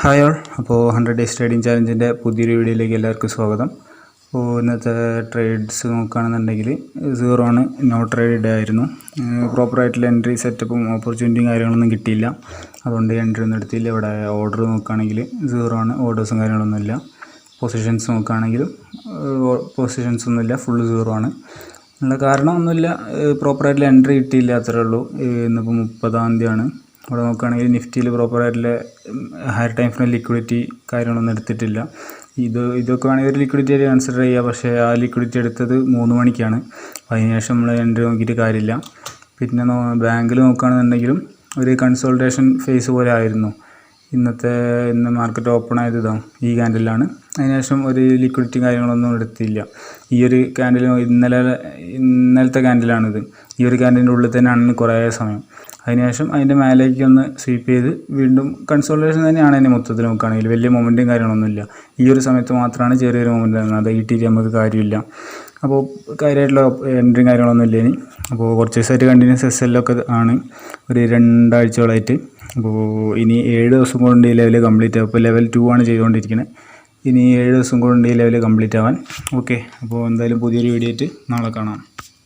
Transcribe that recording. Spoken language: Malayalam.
Hi all. അപ്പോൾ 100 ഡേയ്സ് ട്രേഡിംഗ് ചാലഞ്ചിൻ്റെ പുതിയൊരു വീഡിയോയിലേക്ക് എല്ലാവർക്കും സ്വാഗതം. അപ്പോൾ ഇന്നത്തെ ട്രേഡ്സ് നോക്കുകയാണെന്നുണ്ടെങ്കിൽ 0 ആണ്, നോ ട്രേഡ് ആയിരുന്നു. പ്രോപ്പറായിട്ടുള്ള എൻട്രി സെറ്റപ്പും ഓപ്പർച്യൂണിറ്റിയും കാര്യങ്ങളൊന്നും കിട്ടിയില്ല, അതുകൊണ്ട് എൻട്രി ഒന്നും എടുത്തില്ല. ഇവിടെ ഓർഡർ നോക്കുകയാണെങ്കിൽ 0 ആണ്, ഓർഡേഴ്സും കാര്യങ്ങളൊന്നുമില്ല. പൊസിഷൻസ് നോക്കുകയാണെങ്കിലും പൊസിഷൻസ് ഒന്നുമില്ല, ഫുള്ള് 0 ആണ്. ഉള്ള കാരണമൊന്നുമില്ല, പ്രോപ്പറായിട്ടുള്ള എൻട്രി കിട്ടിയില്ല, അത്രേ ഉള്ളൂ. ഇന്നിപ്പോൾ 30-ാം തീയതിയാണ്. അവിടെ നോക്കുകയാണെങ്കിൽ നിഫ്റ്റിയിൽ പ്രോപ്പറായിട്ടുള്ള ഹയർ ടൈം ഫ്രെയിം ലിക്വിഡിറ്റി കാര്യങ്ങളൊന്നും എടുത്തിട്ടില്ല. ഇതൊക്കെ വേണമെങ്കിൽ ഒരു ലിക്വിഡിറ്റി ആയിട്ട് കൺസിഡർ ചെയ്യുക, പക്ഷേ ആ ലിക്വിഡിറ്റി എടുത്തത് 3 മണിക്കാണ്. അതിനുശേഷം നമ്മൾ എൻട്രി നോക്കിയിട്ട് കാര്യമില്ല. പിന്നെ ബാങ്കിൽ നോക്കുകയാണെന്നുണ്ടെങ്കിലും ഒരു കൺസോൾട്ടേഷൻ ഫേസ് പോലെ ആയിരുന്നു. ഇന്ന് മാർക്കറ്റ് ഓപ്പൺ ആയത് ഇതാണ്, ഈ ക്യാൻഡിലാണ്. അതിനുശേഷം ഒരു ലിക്വിഡിറ്റി കാര്യങ്ങളൊന്നും എടുത്തില്ല. ഈ ഒരു ക്യാൻഡിൽ ഇന്നലത്തെ ക്യാൻഡിലാണിത്. ഈ ഒരു ക്യാൻഡിൻ്റെ ഉള്ളിൽ തന്നെയാണ് കുറേ സമയം. അതിനുശേഷം അതിൻ്റെ മേലേക്ക് ഒന്ന് സ്വീപ്പ് ചെയ്ത് വീണ്ടും കൺസോൾട്ടേഷൻ തന്നെയാണ്. അതിൻ്റെ മൊത്തത്തിൽ നോക്കുകയാണെങ്കിൽ വലിയ മൊമെൻറ്റും കാര്യങ്ങളൊന്നുമില്ല. ഈ ഒരു സമയത്ത് മാത്രമാണ് ചെറിയൊരു മൊമെൻറ്റ് തന്നത്. അത് കിട്ടിയിട്ട് നമുക്ക് കാര്യമില്ല. അപ്പോൾ കാര്യമായിട്ടുള്ള എൻട്രിയും കാര്യങ്ങളൊന്നും ഇല്ല ഇനി. അപ്പോൾ കുറച്ച് ദിവസമായിട്ട് കണ്ടിന്യൂസ് SL ആണ്, ഒരു 2 ആഴ്ചകളായിട്ട്. അപ്പോൾ ഇനി 7 ദിവസം കൊണ്ട് ഈ ലെവൽ കംപ്ലീറ്റ് ആവും. ഇപ്പോൾ ലെവൽ 2 ആണ് ചെയ്തുകൊണ്ടിരിക്കുന്നത്. ഇനി 7 ദിവസം കൊണ്ട് ഈ ലെവൽ കംപ്ലീറ്റ് ആവാൻ. ഓക്കെ, അപ്പോൾ എന്തായാലും പുതിയൊരു വീഡിയോ ആയിട്ട് നാളെ കാണാം.